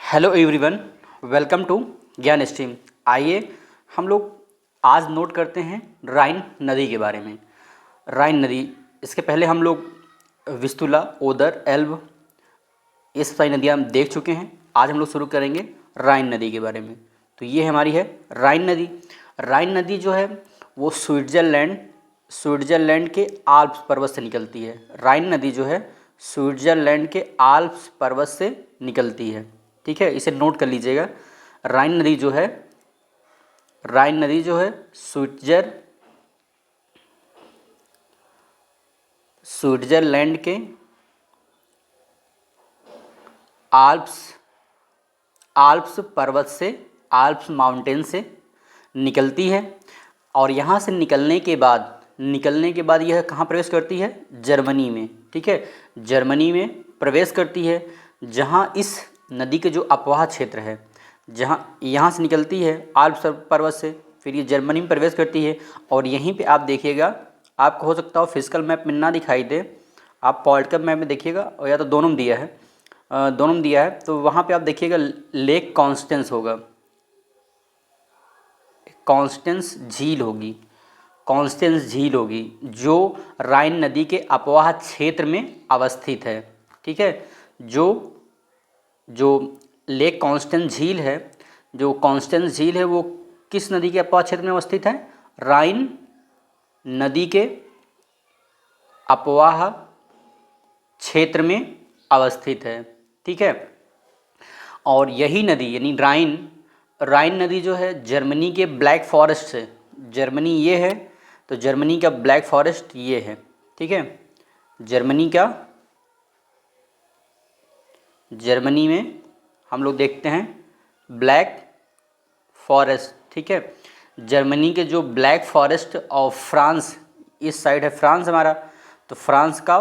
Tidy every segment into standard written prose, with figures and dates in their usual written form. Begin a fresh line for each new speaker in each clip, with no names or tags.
Hello everyone, welcome to ज्ञान stream. आइए हम लोग आज नोट करते हैं राइन नदी के बारे में। राइन नदी, इसके पहले हम लोग विस्तुला, ओदर, एल्ब, ये सब सारी नदियाँ हम देख चुके हैं। आज हम लोग शुरू करेंगे राइन नदी के बारे में। तो ये हमारी है राइन नदी। राइन नदी जो है वो स्विट्ज़रलैंड के आल्प्स पर्वत से निकलती है। राइन नदी जो है स्विट्ज़रलैंड के आल्प्स पर्वत से निकलती है। ठीक है, इसे नोट कर लीजिएगा। राइन नदी जो है स्विट्ज़रलैंड के आल्प्स पर्वत से, आल्प्स माउंटेन से निकलती है। और यहाँ से निकलने के बाद यह कहाँ प्रवेश करती है? जर्मनी में। ठीक है, जर्मनी में प्रवेश करती है, जहाँ इस नदी के जो अपवाह क्षेत्र है, जहाँ यहाँ से निकलती है आल्प्स पर्वत से, फिर ये जर्मनी में प्रवेश करती है। और यहीं पे आप देखिएगा, आपको हो सकता हो फिजिकल मैप में ना दिखाई दे, आप पॉलिटिकल मैप में देखिएगा, और या तो दोनों में दिया है, तो वहाँ पे आप देखिएगा लेक कॉन्स्टेंस होगा, कॉन्स्टेंस झील होगी जो राइन नदी के अपवाह क्षेत्र में अवस्थित है। ठीक है, जो लेक कॉन्स्टेंस झील है वो किस नदी के अपवाह क्षेत्र में अवस्थित है? राइन नदी के अपवाह क्षेत्र में अवस्थित है। ठीक है, और यही नदी यानी राइन नदी जो है जर्मनी के ब्लैक फॉरेस्ट से, जर्मनी ये है तो जर्मनी का ब्लैक फॉरेस्ट ये है। ठीक है, जर्मनी में हम लोग देखते हैं ब्लैक फॉरेस्ट। ठीक है, जर्मनी के जो ब्लैक फॉरेस्ट और फ्रांस, इस साइड है फ्रांस हमारा, तो फ्रांस का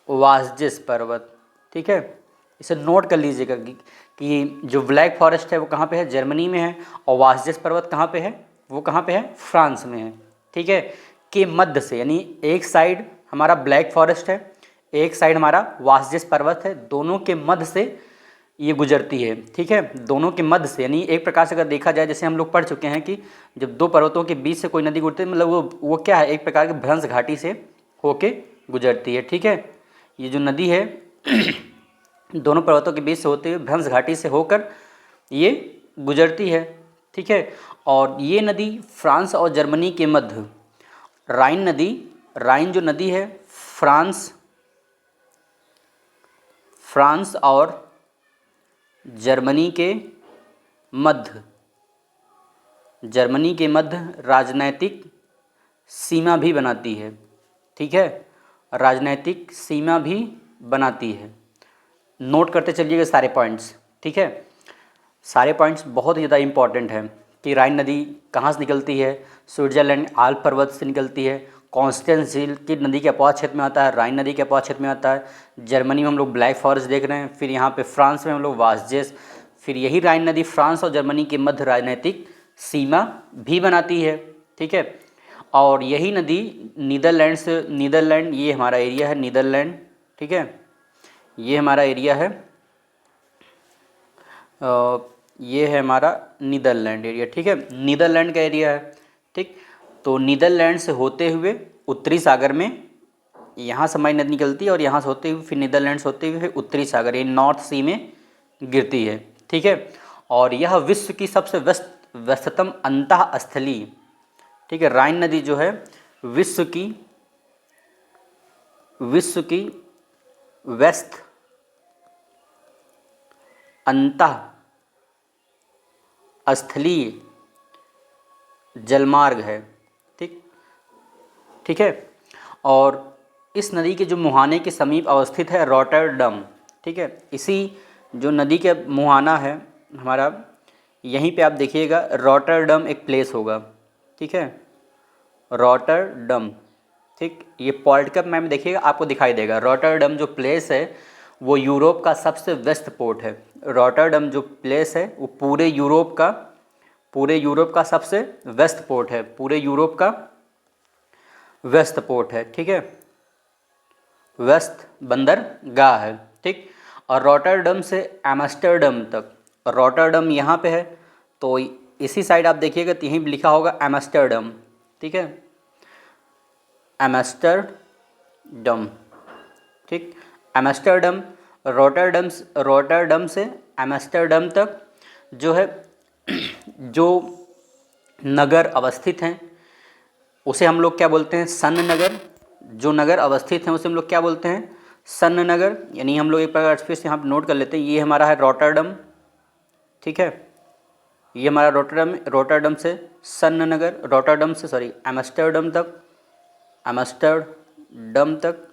वास्जेस पर्वत। ठीक है, इसे नोट कर लीजिएगा कि जो ब्लैक फॉरेस्ट है वो कहाँ पे है? जर्मनी में है। और वास्जेस पर्वत कहाँ पे है? वो कहाँ पे है? फ्रांस में है। ठीक है, के मध्य से, यानी एक साइड हमारा ब्लैक फॉरेस्ट है, एक साइड हमारा वास्जेस पर्वत है, दोनों के मध्य से ये गुजरती है। ठीक है, दोनों के मध्य से, यानी एक प्रकार से अगर देखा जाए, जैसे हम लोग पढ़ चुके हैं कि जब दो पर्वतों के बीच से कोई नदी गुजरती है, मतलब वो क्या है? एक प्रकार की भ्रंश घाटी से होके गुजरती है। ठीक है, ये जो नदी है दोनों पर्वतों के बीच से होते हुए भ्रंश घाटी से होकर ये गुजरती है। ठीक है, और ये नदी फ्रांस और जर्मनी के मध्य, राइन जो नदी है फ्रांस और जर्मनी के मध्य राजनैतिक सीमा भी बनाती है। ठीक है, राजनैतिक सीमा भी बनाती है। नोट करते चलिएगा सारे पॉइंट्स। ठीक है, सारे पॉइंट्स बहुत ही ज़्यादा इम्पॉर्टेंट हैं कि राइन नदी कहाँ से निकलती है? स्विट्ज़रलैंड आल्प पर्वत से निकलती है। कॉन्स्टेंस झील की नदी के अपवाह क्षेत्र में आता है, राइन नदी के अपवाह क्षेत्र में आता है। जर्मनी में हम लोग ब्लैक फॉरेस्ट देख रहे हैं, फिर यहाँ पे फ्रांस में हम लोग वास्जेस, फिर यही राइन नदी फ्रांस और जर्मनी के मध्य राजनैतिक सीमा भी बनाती है। ठीक है, और यही नदी नीदरलैंड, ये हमारा एरिया है नीदरलैंड। ठीक है, ये हमारा एरिया है, ये है हमारा नीदरलैंड एरिया। ठीक है, नीदरलैंड का एरिया है। ठीक, तो नीदरलैंड से होते हुए उत्तरी सागर में यहाँ से हमारी नदी निकलती है, और यहाँ से होते हुए फिर नीदरलैंड से होते हुए फिर उत्तरी सागर, ये नॉर्थ सी में गिरती है। ठीक है, और यह विश्व की सबसे व्यस्ततम अंतः स्थली। ठीक है, राइन नदी जो है विश्व की व्यस्त अंतः स्थलीय जलमार्ग है। ठीक है, और इस नदी के जो मुहाने के समीप अवस्थित है रॉटरडम। ठीक है, इसी जो नदी के मुहाना है हमारा, यहीं पे आप देखिएगा रॉटरडम एक प्लेस होगा। ठीक है, रॉटरडम। ठीक, ये पॉलिटिकल मैप में देखिएगा, आपको दिखाई देगा। रॉटरडम जो प्लेस है वो यूरोप का सबसे व्यस्त पोर्ट है। रॉटरडम जो प्लेस है वो पूरे यूरोप का सबसे व्यस्त पोर्ट है, पूरे यूरोप का व्यस्त पोर्ट है। ठीक है, वेस्ट बंदरगाह है, ठीक। और रॉटरडम से एम्स्टर्डम तक, रॉटरडम यहाँ पे है, तो इसी साइड आप देखिएगा तो यहीं लिखा होगा एम्स्टर्डम, ठीक है, एम्स्टर्डम, ठीक। एम्स्टर्डम, रॉटरडम से एम्स्टर्डम तक जो है जो नगर अवस्थित हैं उसे हम लोग क्या बोलते हैं, सन नगर। जो नगर अवस्थित हैं उसे हम लोग क्या बोलते हैं, सन नगर। यानी हम लोग एक प्रकार फिर से यहाँ पर नोट कर लेते हैं, ये हमारा है रॉटरडम, ठीक है, ये हमारा रॉटरडम से सन नगर, रॉटरडम से सॉरी एम्स्टर्डम तक, एम्स्टर्डम तक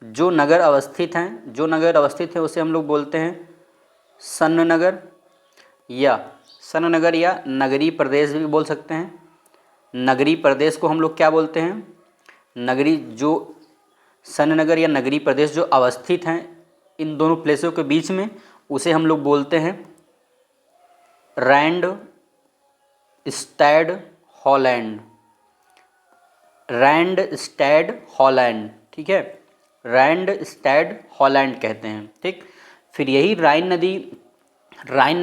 जो नगर अवस्थित हैं, जो नगर अवस्थित है उसे हम लोग बोलते हैं सन नगर, या सन नगर या नगरीय प्रदेश भी बोल सकते हैं। नगरीय प्रदेश को हम लोग क्या बोलते हैं, नगरी जो सन नगर या नगरीय प्रदेश जो अवस्थित हैं इन दोनों प्लेसों के बीच में, उसे हम लोग बोलते हैं Randstad Holland, Randstad Holland, ठीक है, रैंड स्टैड हॉलैंड कहते हैं, ठीक। फिर यही राइन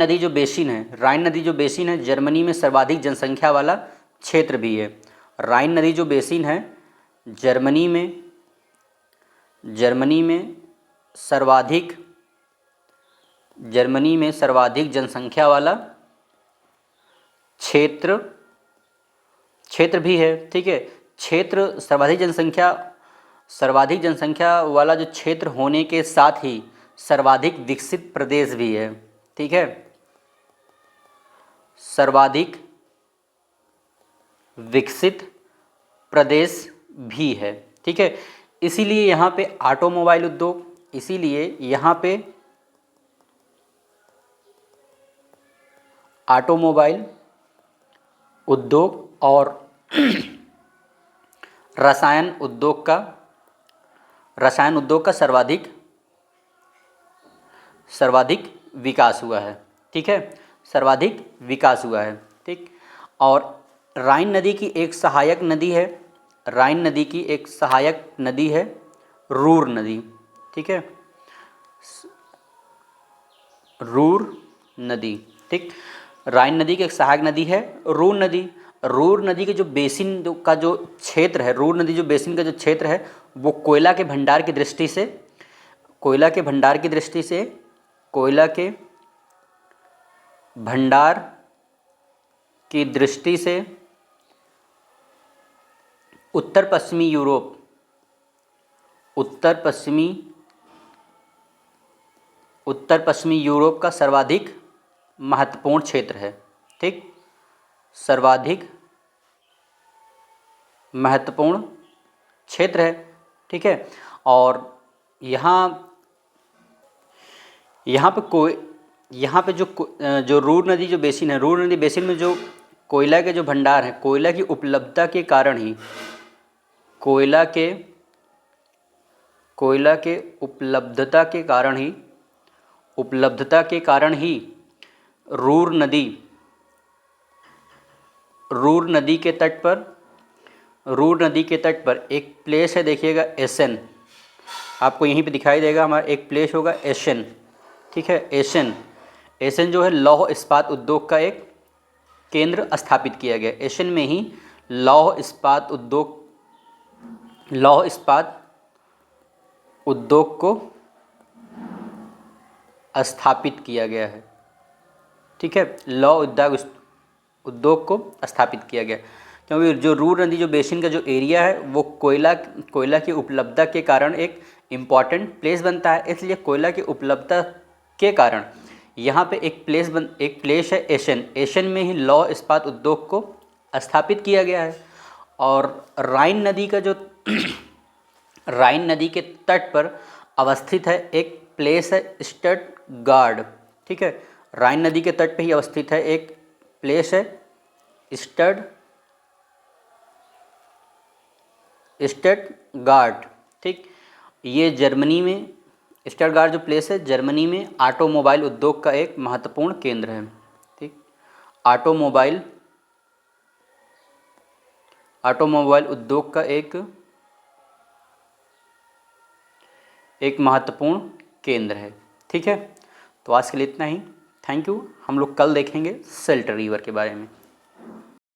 नदी जो बेसिन है, राइन नदी जो बेसिन है जर्मनी में सर्वाधिक जनसंख्या वाला क्षेत्र भी है। राइन नदी जो बेसिन है जर्मनी में सर्वाधिक जनसंख्या वाला क्षेत्र भी है, ठीक है। क्षेत्र सर्वाधिक जनसंख्या वाला जो क्षेत्र होने के साथ ही सर्वाधिक विकसित प्रदेश भी है, ठीक है, सर्वाधिक विकसित प्रदेश भी है, ठीक है। इसीलिए यहाँ पे ऑटोमोबाइल उद्योग, इसीलिए यहाँ पे ऑटोमोबाइल उद्योग और रसायन उद्योग का सर्वाधिक विकास हुआ है, ठीक है, सर्वाधिक विकास हुआ है, ठीक। और राइन नदी की एक सहायक नदी है रूर नदी, ठीक है, रूर नदी, ठीक। राइन नदी की एक सहायक नदी है रूर नदी। रूर नदी के जो बेसिन का जो क्षेत्र है, रूर नदी जो बेसिन का जो क्षेत्र है वो कोयला के भंडार की दृष्टि से उत्तर पश्चिमी यूरोप का सर्वाधिक महत्वपूर्ण क्षेत्र है, ठीक, सर्वाधिक महत्वपूर्ण क्षेत्र है, ठीक है। और यहाँ पे जो रूर नदी जो बेसिन है, रूर नदी बेसिन में जो कोयला के जो भंडार हैं, कोयला की उपलब्धता के कारण ही रूर नदी के तट पर एक प्लेस है, देखिएगा एशन, आपको यहीं पे दिखाई देगा, हमारा एक प्लेस होगा एशन, ठीक है, एशन जो है लौह इस्पात उद्योग का एक केंद्र स्थापित किया गया। एशियन में ही लौह इस्पात उद्योग को स्थापित किया गया है, ठीक है, लौह उद्योग को स्थापित किया गया, क्योंकि जो रूर नदी जो बेसिन का जो एरिया है वो कोयला की उपलब्धता के कारण एक इम्पॉर्टेंट प्लेस बनता है। इसलिए कोयला की उपलब्धता के कारण यहाँ पे एक प्लेस है एशियन में ही लौह इस्पात उद्योग को स्थापित किया गया है। और राइन नदी के तट पर अवस्थित है एक प्लेस है स्टटगार्ड, ठीक है, राइन नदी के तट पे ही अवस्थित है एक प्लेस है स्टटगार्ड, ठीक। ये जर्मनी में स्टटगार्ड जो प्लेस है जर्मनी में ऑटोमोबाइल उद्योग का एक महत्वपूर्ण केंद्र है, ठीक। ऑटोमोबाइल उद्योग का एक एक महत्वपूर्ण केंद्र है। ठीक है, तो आज के लिए इतना ही। Thank you. हम लोग कल देखेंगे सिल्ट रिवर के बारे में।